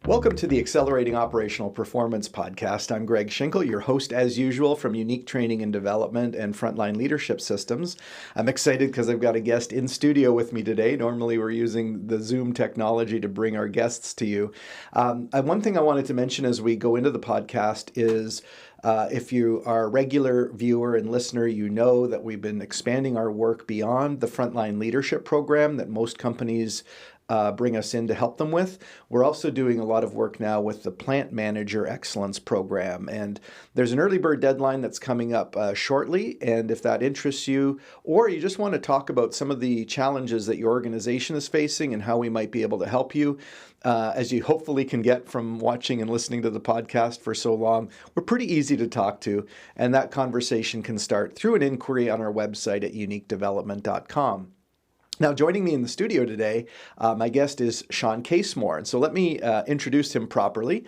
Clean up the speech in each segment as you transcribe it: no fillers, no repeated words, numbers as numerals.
Welcome to the Accelerating Operational Performance podcast. I'm Greg Schinkel, your host as usual from Unique Training and Development and Frontline Leadership Systems. I'm excited because I've got a guest in studio with me today. Normally we're using the Zoom technology to bring our guests to you. One thing I wanted to mention as we go into the podcast is if you are a regular viewer and listener, you know that we've been expanding our work beyond the Frontline Leadership Program that most companies bring us in to help them with. We're also doing a lot of work now with the Plant Manager Excellence Program. And there's an early bird deadline that's coming up shortly. And if that interests you, or you just want to talk about some of the challenges that your organization is facing and how we might be able to help you, as you hopefully can get from watching and listening to the podcast for so long, we're pretty easy to talk to. And that conversation can start through an inquiry on our website at uniquedevelopment.com. Now, joining me in the studio today, my guest is Shawn Casemore. And so let me introduce him properly.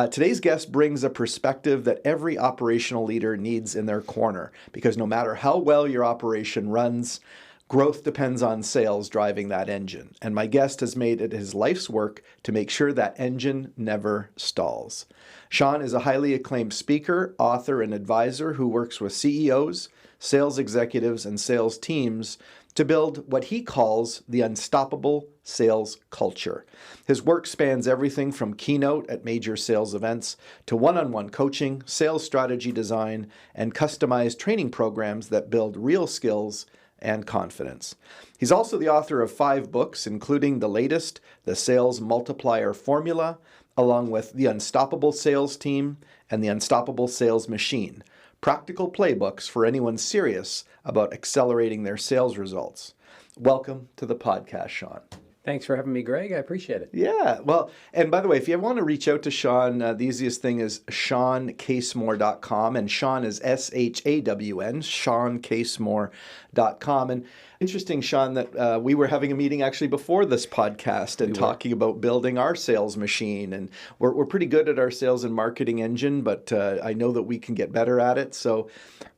Today's guest brings a perspective that every operational leader needs in their corner, because no matter how well your operation runs, growth depends on sales driving that engine. And my guest has made it his life's work to make sure that engine never stalls. Shawn is a highly acclaimed speaker, author, and advisor who works with CEOs, sales executives, and sales teams to build what he calls the unstoppable sales culture. His work spans everything from keynote at major sales events to one-on-one coaching, sales strategy design, and customized training programs that build real skills and confidence. He's also the author of 5 books, including the latest, The Sales Multiplier Formula, along with The Unstoppable Sales Team and The Unstoppable Sales Machine, practical playbooks for anyone serious about accelerating their sales results. Welcome to the podcast, Shawn. Thanks for having me, Greg. I appreciate it. Yeah. Well, and by the way, if you want to reach out to Shawn, the easiest thing is ShawnCasemore.com, and Shawn is SHAWN, ShawnCasemore.com. And interesting, Shawn, that we were having a meeting actually before this podcast and talking about building our sales machine. And we're pretty good at our sales and marketing engine, but I know that we can get better at it. So,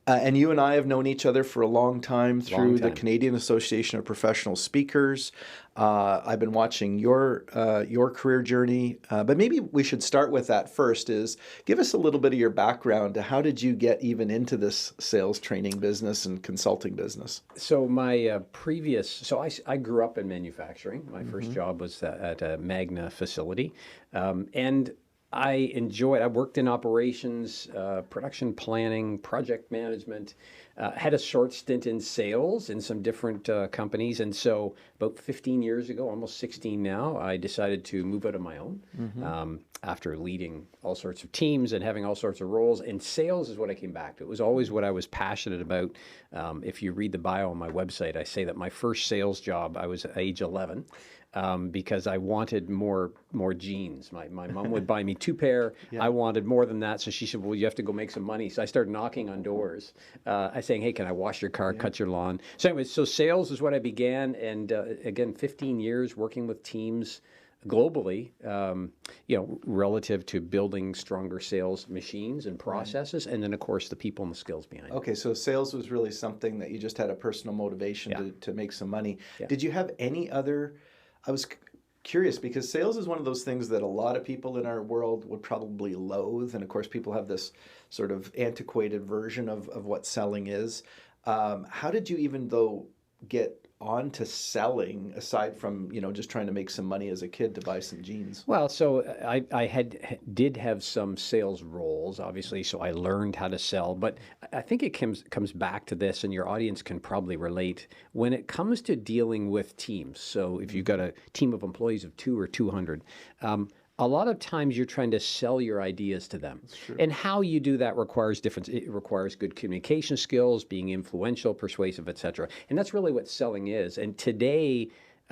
and you and I have known each other for a long time through the Canadian Association of Professional Speakers. I've been watching your career journey, but maybe we should start with that first. Is give us a little bit of your background to how did you get even into this sales training business and consulting business? So my I grew up in manufacturing. My first job was at a Magna facility, and I worked in operations, production planning, project management, had a short stint in sales in some different companies. And so about 15 years ago, almost 16 now, I decided to move out on my own after leading all sorts of teams and having all sorts of roles. And sales is what I came back to. It was always what I was passionate about. If you read the bio on my website, I say that my first sales job, I was age 11. Because I wanted more jeans. My mom would buy me 2 pair. I wanted more than that. So she said, well, you have to go make some money. So I started knocking on doors. I saying, hey, can I wash your car, cut your lawn? So anyways, so sales is what I began. And again, 15 years working with teams globally, relative to building stronger sales machines and processes. And then, of course, the people and the skills behind it. Okay, so sales was really something that you just had a personal motivation to make some money. Did you have any other... I was curious because sales is one of those things that a lot of people in our world would probably loathe. And of course, people have this sort of antiquated version of what selling is. How did you even though get on to selling aside from, just trying to make some money as a kid to buy some jeans? Well, so I did have some sales roles, obviously, so I learned how to sell. But I think it comes back to this, and your audience can probably relate. When it comes to dealing with teams, so if you've got a team of employees of 2 or 200, a lot of times you're trying to sell your ideas to them. And how you do that requires different. It requires good communication skills, being influential, persuasive, etc. And that's really what selling is. And today,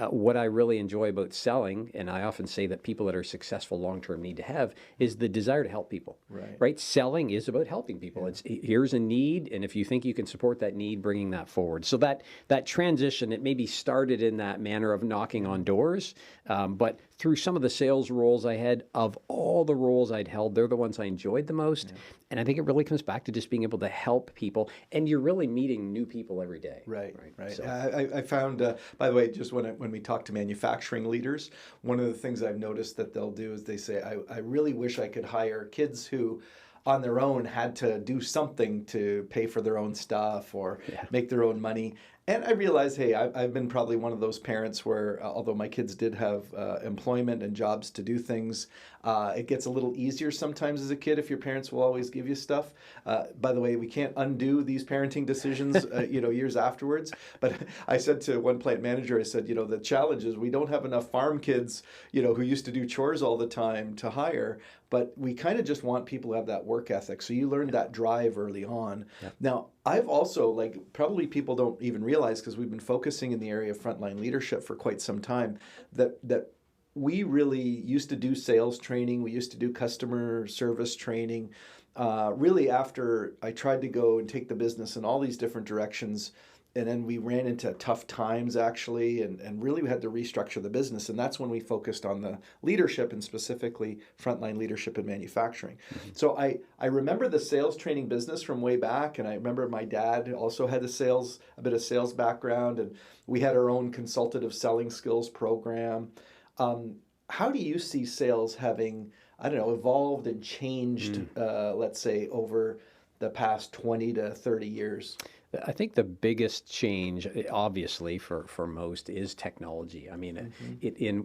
what I really enjoy about selling, and I often say that people that are successful long-term need to have, is the desire to help people. Right? Selling is about helping people. It's here's a need, and if you think you can support that need, bringing that forward. So that transition, it maybe started in that manner of knocking on doors, but through some of the sales roles I had, of all the roles I'd held, they're the ones I enjoyed the most. And I think it really comes back to just being able to help people, and you're really meeting new people every day. Right. So. I found, by the way, just when when we talk to manufacturing leaders, one of the things I've noticed that they'll do is they say, I really wish I could hire kids who on their own had to do something to pay for their own stuff or make their own money. And I realized, hey, I've been probably one of those parents where, although my kids did have employment and jobs to do things, it gets a little easier sometimes as a kid if your parents will always give you stuff. By the way, we can't undo these parenting decisions, years afterwards. But I said to one plant manager, I said, the challenge is we don't have enough farm kids, who used to do chores all the time to hire. But we kind of just want people to have that work ethic. So you learn that drive early on. Yeah. Now, I've also, probably people don't even realize, because we've been focusing in the area of frontline leadership for quite some time, that we really used to do sales training. We used to do customer service training. Really after I tried to go and take the business in all these different directions, and then we ran into tough times actually, and really we had to restructure the business. And that's when we focused on the leadership and specifically frontline leadership in manufacturing. Mm-hmm. So I remember the sales training business from way back. And I remember my dad also had a bit of sales background, and we had our own consultative selling skills program. How do you see sales having, evolved and changed, let's say, over the past 20 to 30 years? I think the biggest change, obviously, for most is technology. I mean,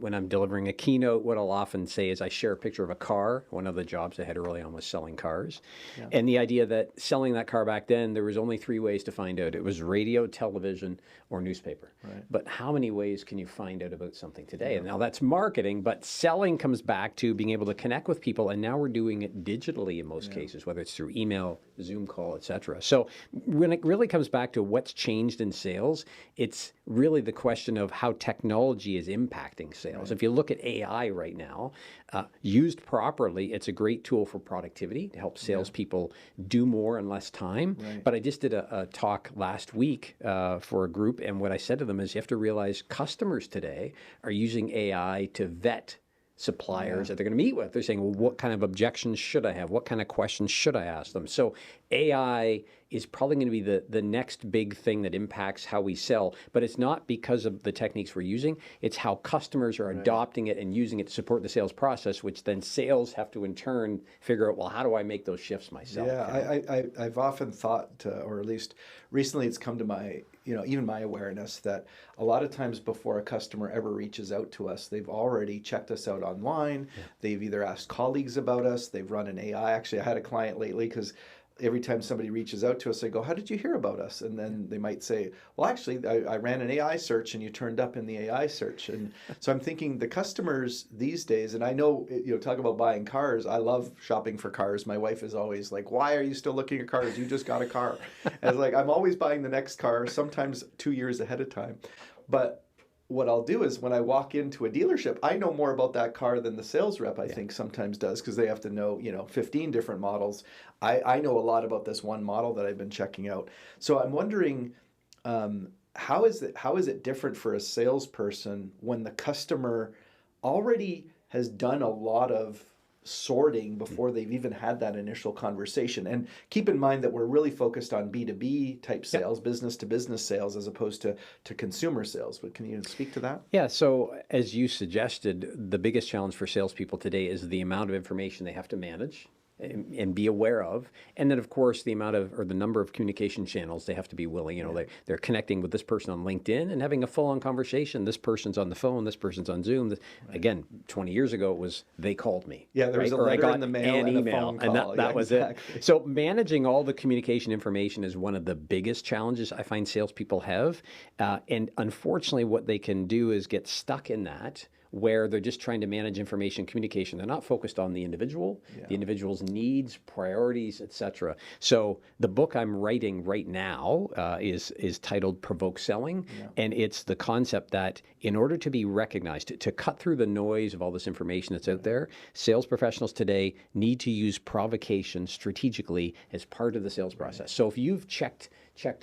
when I'm delivering a keynote, what I'll often say is I share a picture of a car. One of the jobs I had early on was selling cars. Yeah. And the idea that selling that car back then, there was only 3 ways to find out. It was radio, television, or newspaper. Right. But how many ways can you find out about something today? Yeah. And now that's marketing, but selling comes back to being able to connect with people. And now we're doing it digitally in most cases, whether it's through email, Zoom call, et cetera. So when it really comes back to what's changed in sales, it's really the question of how technology is impacting sales. Right. If you look at AI right now, used properly, it's a great tool for productivity to help salespeople do more in less time. Right. But I just did a talk last week for a group, and what I said to them is you have to realize customers today are using AI to vet suppliers that they're going to meet with. They're saying, well, what kind of objections should I have? What kind of questions should I ask them? So AI is probably going to be the next big thing that impacts how we sell, but it's not because of the techniques we're using. It's how customers are adopting it and using it to support the sales process, which then sales have to in turn figure out, well, how do I make those shifts myself? Yeah, I've often thought, or at least recently it's come to my, even my awareness that a lot of times before a customer ever reaches out to us, they've already checked us out online. Yeah. They've either asked colleagues about us. They've run an AI. Actually, I had a client lately because every time somebody reaches out to us, I go, how did you hear about us? And then they might say, well, actually, I ran an AI search and you turned up in the AI search. And so I'm thinking the customers these days, and I know, talk about buying cars. I love shopping for cars. My wife is always like, why are you still looking at cars? You just got a car. And it's like, I'm always buying the next car, sometimes 2 years ahead of time. But what I'll do is when I walk into a dealership, I know more about that car than the sales rep, I think, sometimes does, because they have to know, 15 different models. I know a lot about this one model that I've been checking out. So I'm wondering, how is it different for a salesperson when the customer already has done a lot of sorting before they've even had that initial conversation? And keep in mind that we're really focused on B2B type sales, business to business sales, as opposed to consumer sales. But can you speak to that? Yeah, so as you suggested, the biggest challenge for salespeople today is the amount of information they have to manage and be aware of, and then of course the number of communication channels they have to be willing. They're connecting with this person on LinkedIn and having a full-on conversation. This person's on the phone. This person's on Zoom. Again, 20 years ago it was they called me. Yeah, there was a letter in the mail and email, a phone call. And that was exactly it. So managing all the communication information is one of the biggest challenges I find salespeople have, and unfortunately, what they can do is get stuck in that, where they're just trying to manage information communication. They're not focused on the individual, the individual's needs, priorities, etc. So the book I'm writing right now is titled Provoke Selling, and it's the concept that in order to be recognized, to cut through the noise of all this information that's out there, sales professionals today need to use provocation strategically as part of the sales process. So if you've checked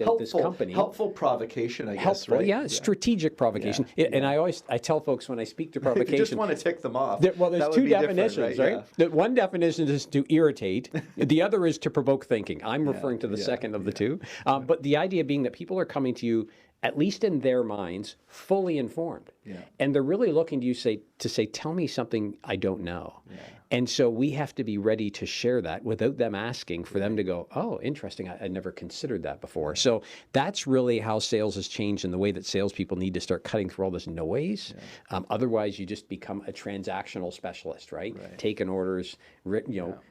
out this company. Helpful provocation, I guess, right? Yeah, strategic provocation. And I tell folks when I speak to provocation. You just want to tick them off. There's two definitions, right? The one definition is to irritate. The other is to provoke thinking. I'm referring to the second of the two. But the idea being that people are coming to you at least in their minds, fully informed. Yeah. And they're really looking to you to say, tell me something I don't know. Yeah. And so we have to be ready to share that without them asking, for them to go, oh, interesting. I'd never considered that before. So that's really how sales has changed, in the way that salespeople need to start cutting through all this noise. Otherwise, you just become a transactional specialist, right? Taking orders,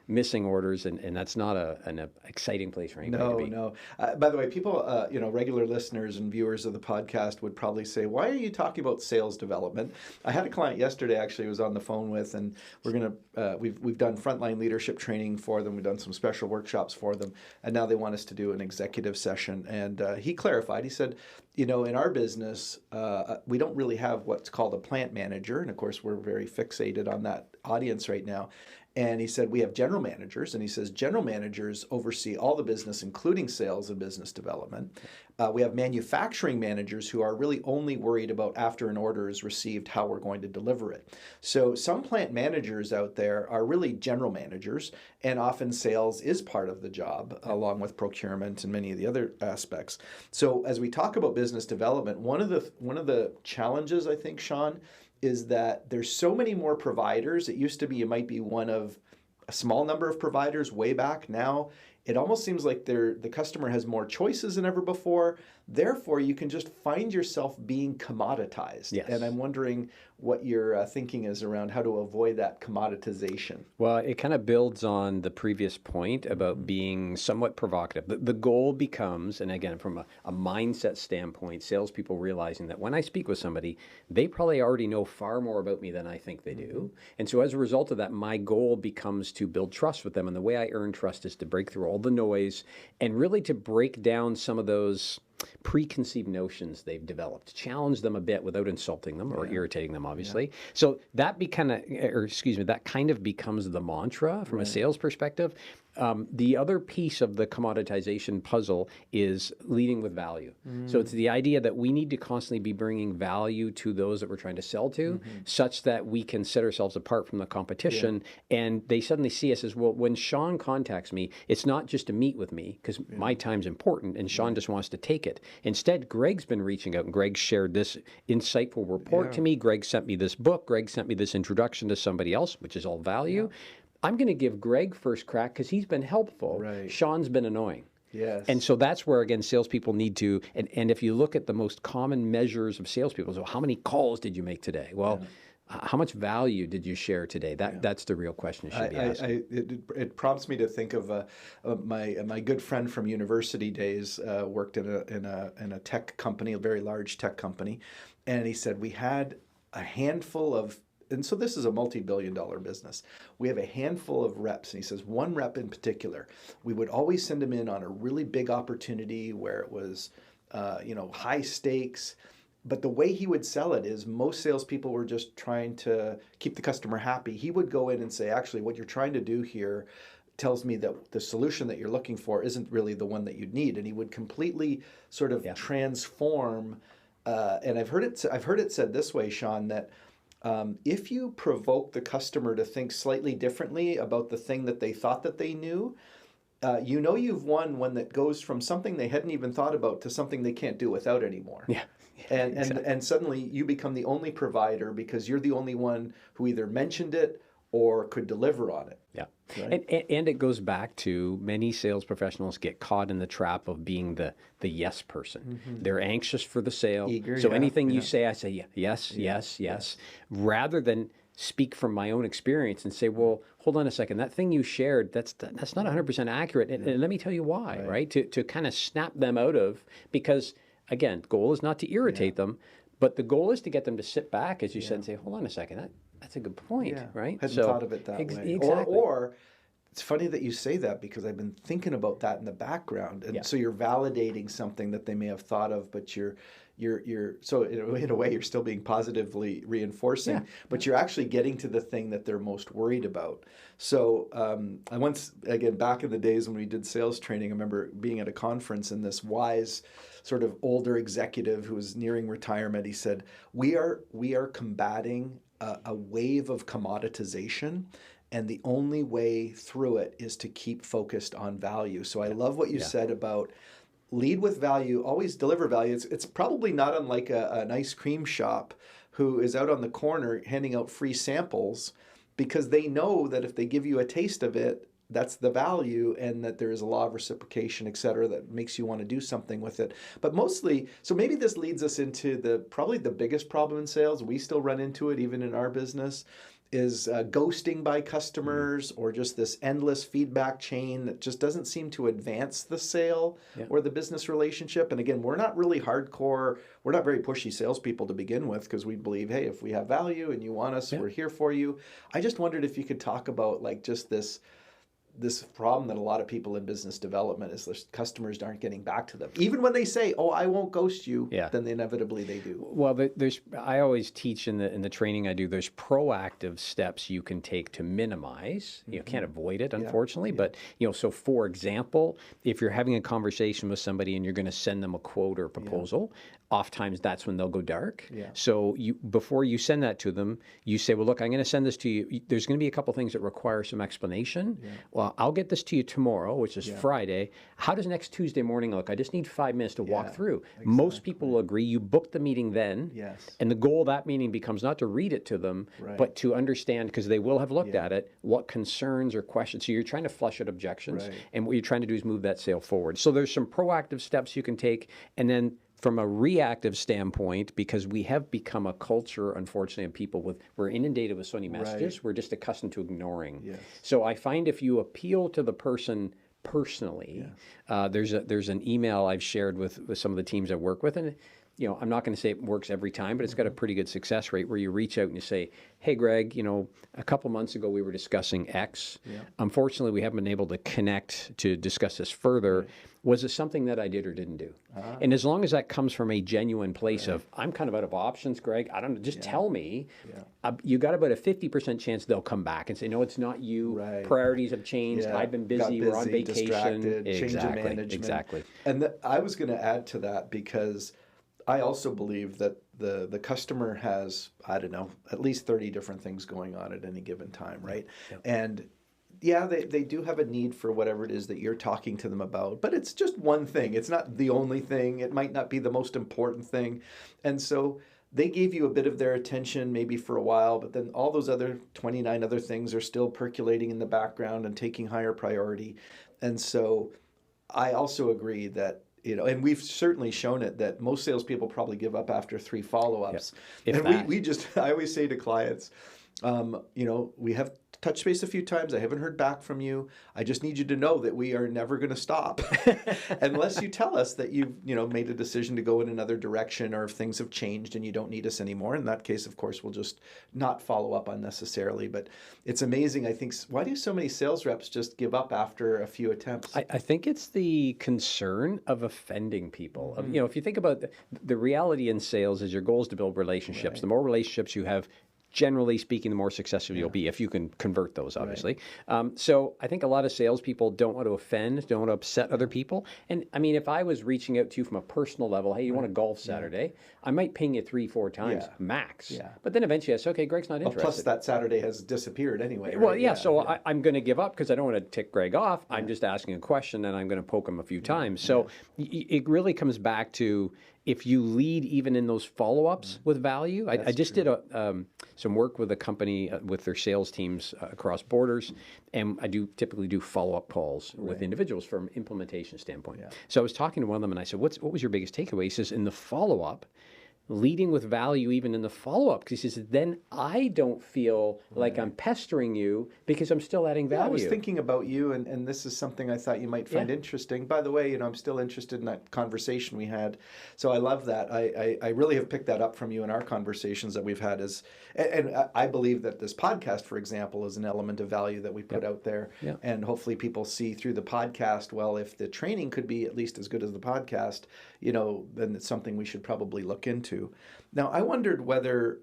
missing orders, and that's not an exciting place for anybody to be. No. By the way, people, regular listeners and viewers of the podcast would probably say, why are you talking about sales development? I had a client yesterday, actually, I was on the phone with, and we're going to, we've done frontline leadership training for them. We've done some special workshops for them. And now they want us to do an executive session. And he clarified, he said, in our business, we don't really have what's called a plant manager. And of course, we're very fixated on that audience right now. And he said, we have general managers. And he says, general managers oversee all the business, including sales and business development. We have manufacturing managers who are really only worried about, after an order is received, how we're going to deliver it. So some plant managers out there are really general managers, and often sales is part of the job, along with procurement and many of the other aspects. So as we talk about business development, one of the challenges, I think, Shawn, is that there's so many more providers. It used to be you might be one of a small number of providers way back. Now it almost seems like the customer has more choices than ever before. Therefore, you can just find yourself being commoditized. Yes. And I'm wondering what your thinking is around how to avoid that commoditization. Well, it kind of builds on the previous point about being somewhat provocative. The goal becomes, and again, from a mindset standpoint, salespeople realizing that when I speak with somebody, they probably already know far more about me than I think they do. And so as a result of that, my goal becomes to build trust with them. And the way I earn trust is to break through all the noise and really to break down some of those preconceived notions they've developed, challenge them a bit without insulting them or irritating them, obviously. So that that kind of becomes the mantra from a sales perspective. The other piece of the commoditization puzzle is leading with value. So it's the idea that we need to constantly be bringing value to those that we're trying to sell to, such that we can set ourselves apart from the competition. And they suddenly see us as, well, when Shawn contacts me, it's not just to meet with me, because my time's important and Shawn just wants to take it. Instead, Greg's been reaching out, and Greg shared this insightful report to me. Greg sent me this book. Greg sent me this introduction to somebody else, which is all value. I'm going to give Greg first crack because he's been helpful. Right. Shawn's been annoying. Yes. And so that's where, again, salespeople need to, and if you look at the most common measures of salespeople, so how many calls did you make today? Well, how much value did you share today? That's the real question you should be asking. It prompts me to think of my good friend from university days. Worked in a tech company, a very large tech company, and he said we had a handful of. And so this is a multi-billion-dollar business. We have a handful of reps. And he says one rep in particular, we would always send him in on a really big opportunity where it was, high stakes. But the way he would sell it is most salespeople were just trying to keep the customer happy. He would go in and say, actually, what you're trying to do here tells me that the solution that you're looking for isn't really the one that you'd need. And he would completely sort of transform. And I've heard it said this way, Shawn, that if you provoke the customer to think slightly differently about the thing that they thought that they knew, you've won one that goes from something they hadn't even thought about to something they can't do without anymore. Yeah. And suddenly you become the only provider because you're the only one who either mentioned it or could deliver on it. Yeah. Right? And it goes back to many sales professionals get caught in the trap of being the yes person. They're anxious for the sale. Eager, so anything you say, I say yes, rather than speak from my own experience and say, well, hold on a second, that thing you shared, that's not 100% accurate. And let me tell you why, right? To kind of snap them out of, because again, the goal is not to irritate them, but the goal is to get them to sit back, as you said, and say, hold on a second, that's a good point, right? Hadn't thought of it that way. Exactly. Or it's funny that you say that because I've been thinking about that in the background. And so you're validating something that they may have thought of, but you're so in a way you're still being positively reinforcing, but you're actually getting to the thing that they're most worried about. So I once, again, back in the days when we did sales training, I remember being at a conference and this wise sort of older executive who was nearing retirement, he said, we are combating a wave of commoditization, and the only way through it is to keep focused on value. So I love what you said about lead with value, always deliver value. It's probably not unlike an ice cream shop who is out on the corner handing out free samples because they know that if they give you a taste of it, that's the value, and that there is a law of reciprocation, et cetera, that makes you want to do something with it. But mostly, so maybe this leads us into probably the biggest problem in sales. We still run into it even in our business, is ghosting by customers, or just this endless feedback chain that just doesn't seem to advance the sale or the business relationship. And again, we're not really hardcore, we're not very pushy salespeople to begin with, because we believe, hey, if we have value and you want us, we're here for you. I just wondered if you could talk about like just this problem that a lot of people in business development is their customers aren't getting back to them. Even when they say, oh, I won't ghost you, then inevitably they do. Well, I always teach in the training I do, there's proactive steps you can take to minimize. You can't avoid it, unfortunately. But, so for example, if you're having a conversation with somebody and you're going to send them a quote or proposal, oftentimes that's when they'll go dark. So before you send that to them, you say, well, look, I'm going to send this to you. There's going to be a couple things that require some explanation. Well, I'll get this to you tomorrow, which is Friday. How does next Tuesday morning look? I just need 5 minutes to walk through. Exactly. Most people will agree. You book the meeting then. And the goal of that meeting becomes not to read it to them, but to understand, because they will have looked at it, what concerns or questions. So you're trying to flush out objections. And what you're trying to do is move that sale forward. So there's some proactive steps you can take. And then from a reactive standpoint, because we have become a culture, unfortunately, of people we're inundated with so many messages, we're just accustomed to ignoring. So I find if you appeal to the person personally, there's an email I've shared with some of the teams I work with, and I'm not going to say it works every time, but it's got a pretty good success rate where you reach out and you say, hey, Greg, a couple months ago we were discussing X. Unfortunately, we haven't been able to connect to discuss this further. Was it something that I did or didn't do? And as long as that comes from a genuine place of, I'm kind of out of options, Greg, I don't know, just tell me, you got about a 50% chance they'll come back and say, no, it's not you. Priorities have changed. I've been busy. We're on vacation. Distracted, change of management. Exactly. And I was going to add to that, because I also believe that the customer has, I don't know, at least 30 different things going on at any given time, right? And they do have a need for whatever it is that you're talking to them about, but it's just one thing. It's not the only thing. It might not be the most important thing. And so they gave you a bit of their attention maybe for a while, but then all those other 29 other things are still percolating in the background and taking higher priority. And so I also agree that, and we've certainly shown it, that most salespeople probably give up after 3 follow-ups. And I always say to clients, we have touched base a few times. I haven't heard back from you. I just need you to know that we are never going to stop unless you tell us that you've made a decision to go in another direction, or if things have changed and you don't need us anymore. In that case, of course, we'll just not follow up unnecessarily. But it's amazing. I think, why do so many sales reps just give up after a few attempts? I think it's the concern of offending people. If you think about the reality in sales, is your goal is to build relationships. The more relationships you have, generally speaking, the more successful you'll be if you can convert those, obviously. So I think a lot of salespeople don't want to offend, don't want to upset other people. And I mean, if I was reaching out to you from a personal level, hey, you want to golf Saturday? I might ping you 3-4 times max. But then eventually I say, okay, Greg's not interested. Plus that Saturday has disappeared anyway. Well, so I'm going to give up because I don't want to tick Greg off. I'm just asking a question and I'm going to poke him a few times. So it really comes back to, if you lead even in those follow-ups with value. I just did some work with a company with their sales teams across borders, and I typically do follow-up calls with individuals from an implementation standpoint. So I was talking to one of them and I said, what was your biggest takeaway? He says, in the follow-up, leading with value even in the follow-up, because he says, then I don't feel like I'm pestering you because I'm still adding value. I was thinking about you, and this is something I thought you might find interesting. By the way, I'm still interested in that conversation we had. So I love that. I really have picked that up from you in our conversations that we've had. And I believe that this podcast, for example, is an element of value that we put out there. And hopefully people see through the podcast, well, if the training could be at least as good as the podcast, then it's something we should probably look into. Now, I wondered whether,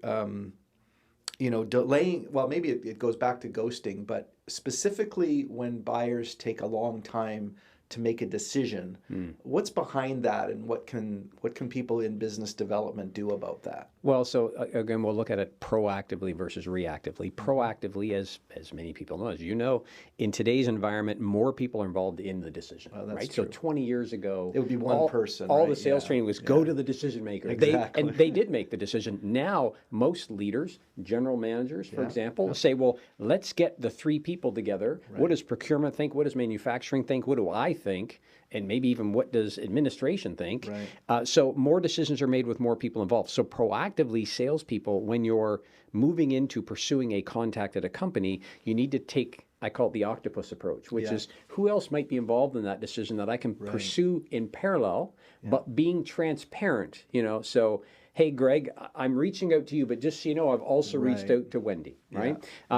delaying, well, maybe it goes back to ghosting, but specifically when buyers take a long time to make a decision. What's behind that, and what can people in business development do about that? Well, so again, we'll look at it proactively versus reactively. Proactively, as many people know, as you know, in today's environment, more people are involved in the decision, right? True. So 20 years ago, it would be one person. All right? the sales training was go to the decision maker. Exactly. They did make the decision. Now, most leaders, general managers, for example, say, well, let's get the three people together. Right. What does procurement think? What does manufacturing think? What do I think? And maybe even what does administration think? Right. So more decisions are made with more people involved. So proactively, salespeople, when you're moving into pursuing a contact at a company, you need to take, I call it the octopus approach, which is who else might be involved in that decision that I can pursue in parallel, but being transparent, so, hey, Greg, I'm reaching out to you, but just so you know, I've also reached out to Wendy, right?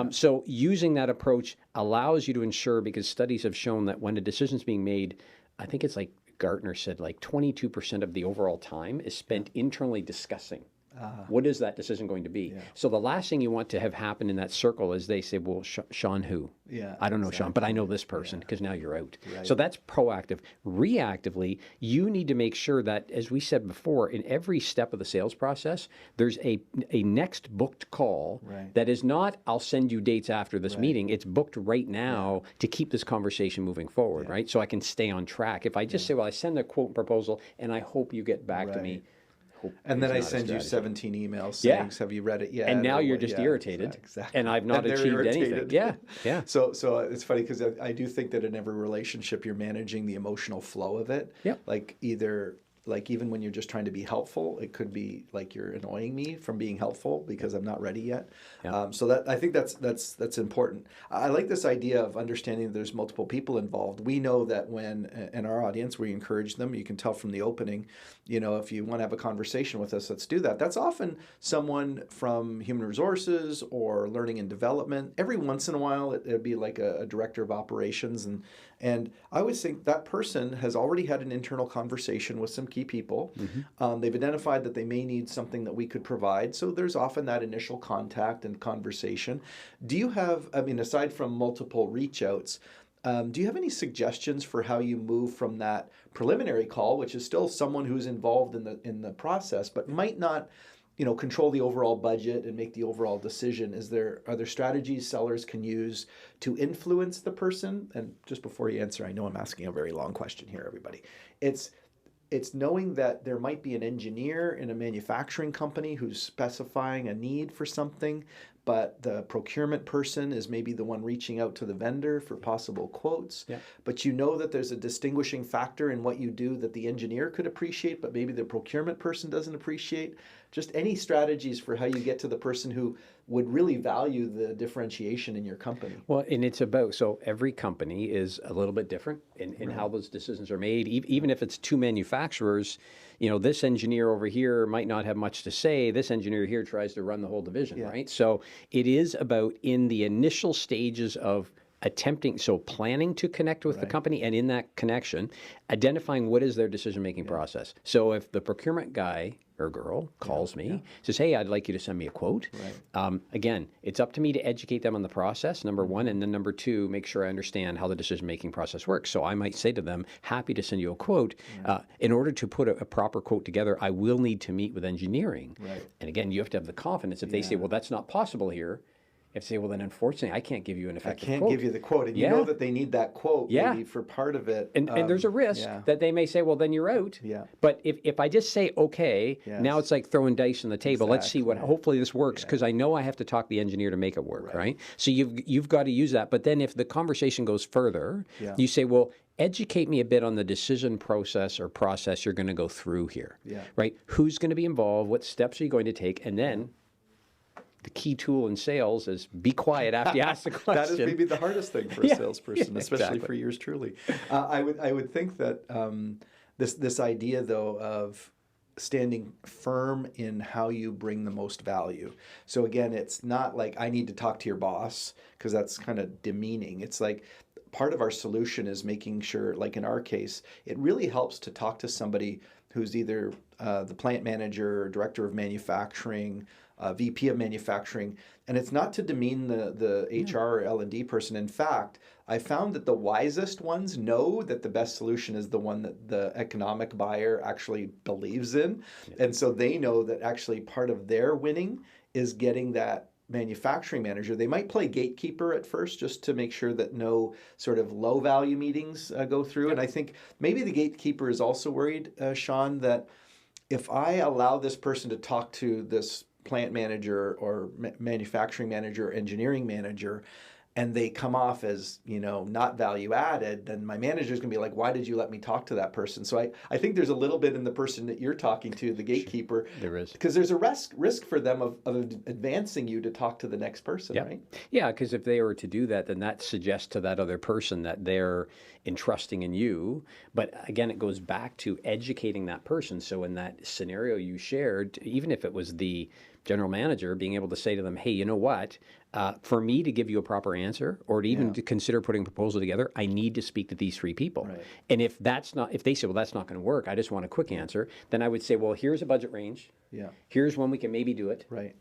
So using that approach allows you to ensure, because studies have shown that when a decision's being made, I think it's like Gartner said, like 22% of the overall time is spent internally discussing. What is that decision going to be? So the last thing you want to have happen in that circle is they say, well, Shawn who? I don't know Shawn, but I know this person, because now you're out. Right. So that's proactive. Reactively, you need to make sure that, as we said before, in every step of the sales process, there's a next booked call that is not, I'll send you dates after this meeting. It's booked right now to keep this conversation moving forward, right? So I can stay on track. If I just say, well, I send a quote and proposal, and I hope you get back to me. And then I send you 17 emails saying, have you read it yet? And now you're just irritated. Exactly. And I've not achieved anything. Yeah. So it's funny, because I do think that in every relationship, you're managing the emotional flow of it. Yeah. Like even when you're just trying to be helpful, it could be like you're annoying me from being helpful because I'm not ready yet. Yeah. So that I think that's important. I like this idea of understanding that there's multiple people involved. We know that when in our audience we encourage them, you can tell from the opening, if you want to have a conversation with us, let's do that. That's often someone from human resources or learning and development. Every once in a while, it'd be like a director of operations, and I always think that person has already had an internal conversation with some key people. They've identified that they may need something that we could provide. So there's often that initial contact and conversation. Do you have, aside from multiple reach outs, do you have any suggestions for how you move from that preliminary call, which is still someone who's involved in the process, but might not control the overall budget and make the overall decision? Are there strategies sellers can use to influence the person? And just before you answer, I know I'm asking a very long question here, everybody. It's knowing that there might be an engineer in a manufacturing company who's specifying a need for something, but the procurement person is maybe the one reaching out to the vendor for possible quotes. Yeah. But that there's a distinguishing factor in what you do that the engineer could appreciate, but maybe the procurement person doesn't appreciate. Just any strategies for how you get to the person who would really value the differentiation in your company. Well, and it's so every company is a little bit different in how those decisions are made. Even if it's two manufacturers, this engineer over here might not have much to say. This engineer here tries to run the whole division, right? So it is about, in the initial stages of planning to connect with the company, and in that connection, identifying what is their decision-making process. So if the procurement guy or girl calls me, says, hey, I'd like you to send me a quote. Again, it's up to me to educate them on the process, number one, and then number two, make sure I understand how the decision-making process works. So I might say to them, happy to send you a quote. In order to put a proper quote together, I will need to meet with engineering. And again, you have to have the confidence. If they say, well, that's not possible here, if they say, well, then unfortunately, I can't give you an effective quote. I can't give you the quote. And you know that they need that quote maybe for part of it. And there's a risk that they may say, well, then you're out. But if I just say, okay, now it's like throwing dice on the table. Let's see hopefully this works, because I know I have to talk the engineer to make it work, right? So you've got to use that. But then if the conversation goes further, you say, well, educate me a bit on the decision process or process you're going to go through here, right? Who's going to be involved? What steps are you going to take? And then the key tool in sales is be quiet after you ask the question. That is maybe the hardest thing for a salesperson, especially for yours truly. I would think that this idea, though, of standing firm in how you bring the most value. So again, it's not like I need to talk to your boss, because that's kind of demeaning. It's like part of our solution is making sure, like in our case, it really helps to talk to somebody who's either the plant manager or director of manufacturing, VP of manufacturing. And it's not to demean the HR or L&D person. In fact, I found that the wisest ones know that the best solution is the one that the economic buyer actually believes in. Yeah. And so they know that actually part of their winning is getting that manufacturing manager. They might play gatekeeper at first just to make sure that no sort of low value meetings go through. Yep. And I think maybe the gatekeeper is also worried, Shawn, that if I allow this person to talk to this plant manager or manufacturing manager, engineering manager, and they come off as, not value added, then my manager's gonna be like, why did you let me talk to that person? So I think there's a little bit in the person that you're talking to, the gatekeeper. Sure. There is. Because there's a risk for them of advancing you to talk to the next person, right? Yeah, because if they were to do that, then that suggests to that other person that they're entrusting in you. But again, it goes back to educating that person. So in that scenario you shared, even if it was the general manager, being able to say to them, hey, you know what? For me to give you a proper answer or to even to consider putting a proposal together, I need to speak to these three people. Right. And if they say, well, that's not going to work, I just want a quick answer, then I would say, well, here's a budget range. Yeah. Here's when we can maybe do it. Right.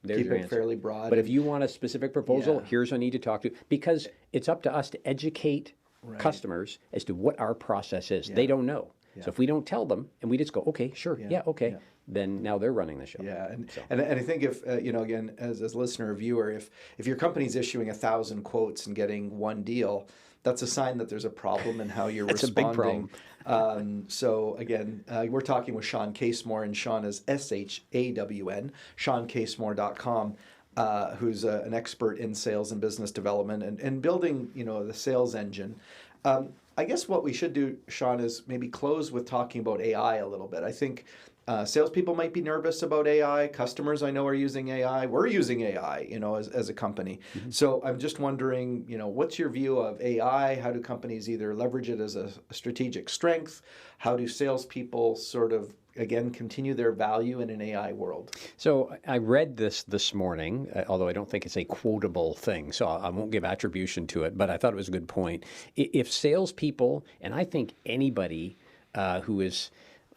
There's Keep your it answer. Fairly broad. But if you want a specific proposal, here's who I need to talk to. Because it's up to us to educate customers as to what our process is. They don't know. Yeah. So if we don't tell them and we just go, okay, sure, okay, then now they're running the show. Yeah, and I think if, again, as a listener or viewer, if your company's issuing 1,000 quotes and getting one deal, that's a sign that there's a problem in how you're responding. That's a big problem. So again, we're talking with Shawn Casemore, and Shawn is SHAWN, ShawnCasemore.com. Who's an expert in sales and business development and building, the sales engine. I guess what we should do, Shawn, is maybe close with talking about AI a little bit. I think salespeople might be nervous about AI. Customers I know are using AI. We're using AI, as a company. Mm-hmm. So I'm just wondering, what's your view of AI? How do companies either leverage it as a strategic strength? How do salespeople sort of, again, continue their value in an AI world? So I read this morning, although I don't think it's a quotable thing, so I won't give attribution to it, but I thought it was a good point. If salespeople, and I think anybody who is,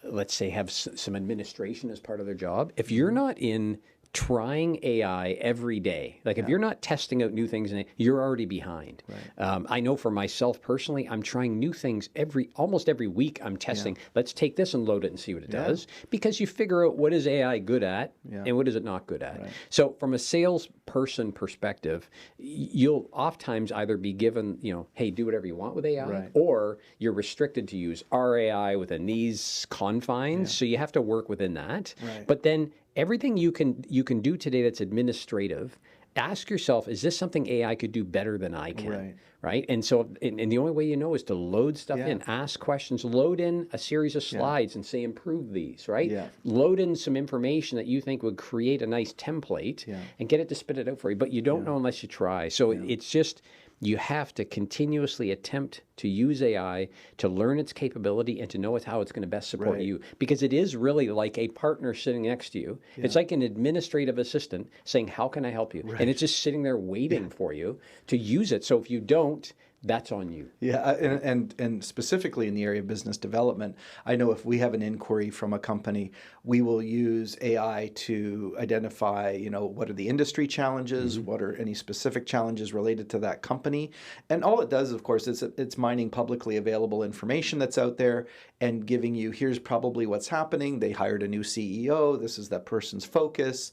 let's say, have some administration as part of their job, if you're not in trying AI every day, like if you're not testing out new things, you're already behind. Right. I know for myself personally, I'm trying new things almost every week. I'm testing. Let's take this and load it and see what it does, because you figure out what is AI good at and what is it not good at. Right. So from a salesperson perspective, you'll oftentimes either be given, hey, do whatever you want with AI, or you're restricted to use our AI within these confines. So you have to work within that. Right. But then everything you can do today that's administrative, ask yourself, is this something AI could do better than I can? Right? And so, and the only way you know is to load stuff in, ask questions, load in a series of slides and say, improve these, right? Yeah. Load in some information that you think would create a nice template and get it to spit it out for you. But you don't know unless you try. So it's just, you have to continuously attempt to use AI to learn its capability and to know how it's going to best support you. Because it is really like a partner sitting next to you. Yeah. It's like an administrative assistant saying, how can I help you? Right. And it's just sitting there waiting for you to use it. So if you don't, that's on you. Yeah, and specifically in the area of business development, I know if we have an inquiry from a company, we will use AI to identify, what are the industry challenges, what are any specific challenges related to that company. And all it does, of course, is it's mining publicly available information that's out there and giving you, here's probably what's happening. They hired a new CEO. This is that person's focus.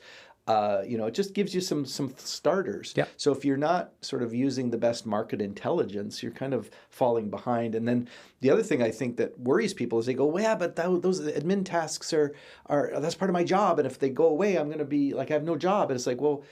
It just gives you some starters. Yep. So if you're not sort of using the best market intelligence, you're kind of falling behind. And then the other thing I think that worries people is they go, well, yeah, but those admin tasks are that's part of my job. And if they go away, I'm going to be like, I have no job. And it's like, well,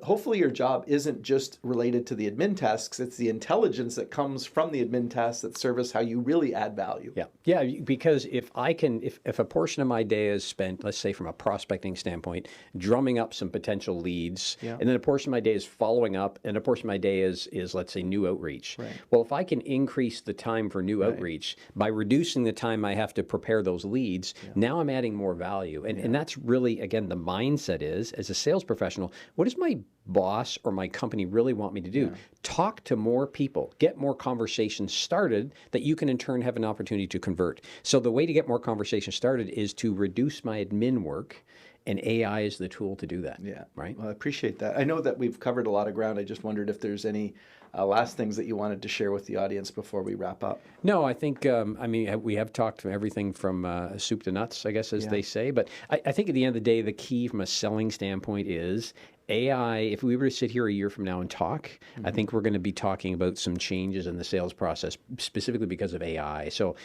hopefully your job isn't just related to the admin tasks. It's the intelligence that comes from the admin tasks that service how you really add value. Yeah, because if a portion of my day is spent, let's say from a prospecting standpoint, drumming up some potential leads, and then a portion of my day is following up, and a portion of my day is let's say new outreach. Right. Well, if I can increase the time for new outreach by reducing the time I have to prepare those leads, now I'm adding more value. And that's really, again, the mindset is, as a sales professional, what does my boss or my company really want me to do? Talk to more people, get more conversations started that you can in turn have an opportunity to convert. So the way to get more conversations started is to reduce my admin work And AI is the tool to do that. Yeah. Right. Well, I appreciate that. I know that we've covered a lot of ground. I just wondered if there's any last things that you wanted to share with the audience before we wrap up. No, I think, we have talked from everything from soup to nuts, I guess, as they say. But I think at the end of the day, the key from a selling standpoint is AI. If we were to sit here a year from now and talk, I think we're going to be talking about some changes in the sales process, specifically because of AI. So,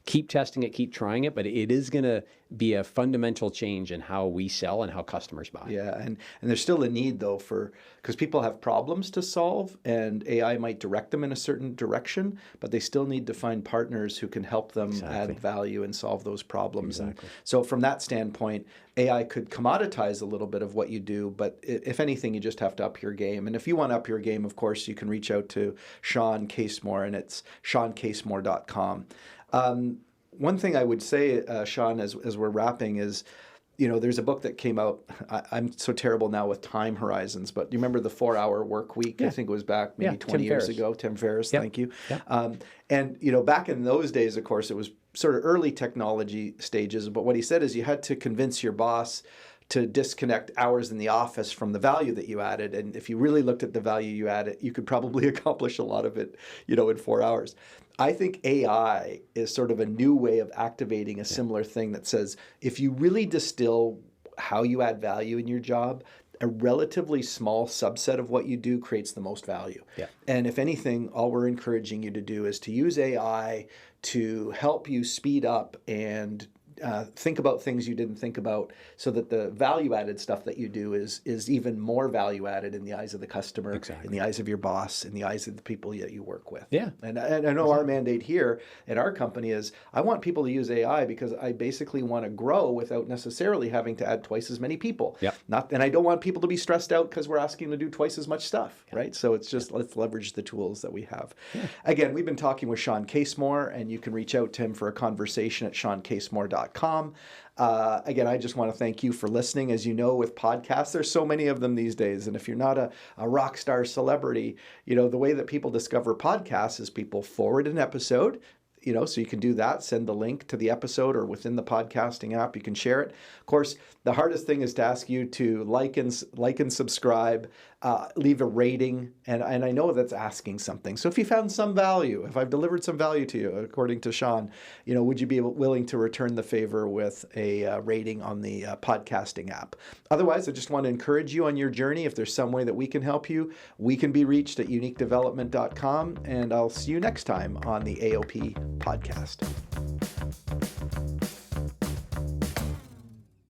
keep testing it, keep trying it, but it is going to be a fundamental change in how we sell and how customers buy. Yeah, and there's still a need though because people have problems to solve, and AI might direct them in a certain direction, but they still need to find partners who can help them add value and solve those problems. And so from that standpoint, AI could commoditize a little bit of what you do, but if anything, you just have to up your game. And if you want to up your game, of course, you can reach out to Shawn Casemore, and it's ShawnCasemore.com. One thing I would say, Shawn, as we're wrapping is, there's a book that came out. I'm so terrible now with time horizons, but do you remember the 4-Hour Work Week? I think it was back maybe 20 years ago. Tim Ferriss, thank you. And back in those days, of course, it was sort of early technology stages. But what he said is you had to convince your boss to disconnect hours in the office from the value that you added. And if you really looked at the value you added, you could probably accomplish a lot of it, in 4 hours. I think AI is sort of a new way of activating a similar thing that says, if you really distill how you add value in your job, a relatively small subset of what you do creates the most value. And if anything, all we're encouraging you to do is to use AI to help you speed up and think about things you didn't think about, so that the value-added stuff that you do is even more value-added in the eyes of the customer, in the eyes of your boss, in the eyes of the people that you work with. And I know our mandate here at our company is I want people to use AI because I basically want to grow without necessarily having to add twice as many people. And I don't want people to be stressed out because we're asking them to do twice as much stuff, right? So it's just let's leverage the tools that we have. Again, we've been talking with Shawn Casemore, and you can reach out to him for a conversation at ShawnCasemore.com. Again, I just want to thank you for listening. As you know, with podcasts, there's so many of them these days. And if you're not a rock star celebrity, the way that people discover podcasts is people forward an episode, so you can do that, send the link to the episode, or within the podcasting app, you can share it. Of course, the hardest thing is to ask you to like and subscribe, leave a rating, and I know that's asking something. So if you found some value, if I've delivered some value to you, according to Shawn, would you be willing to return the favor with a rating on the podcasting app? Otherwise, I just want to encourage you on your journey. If there's some way that we can help you, we can be reached at uniquedevelopment.com, and I'll see you next time on the AOP podcast.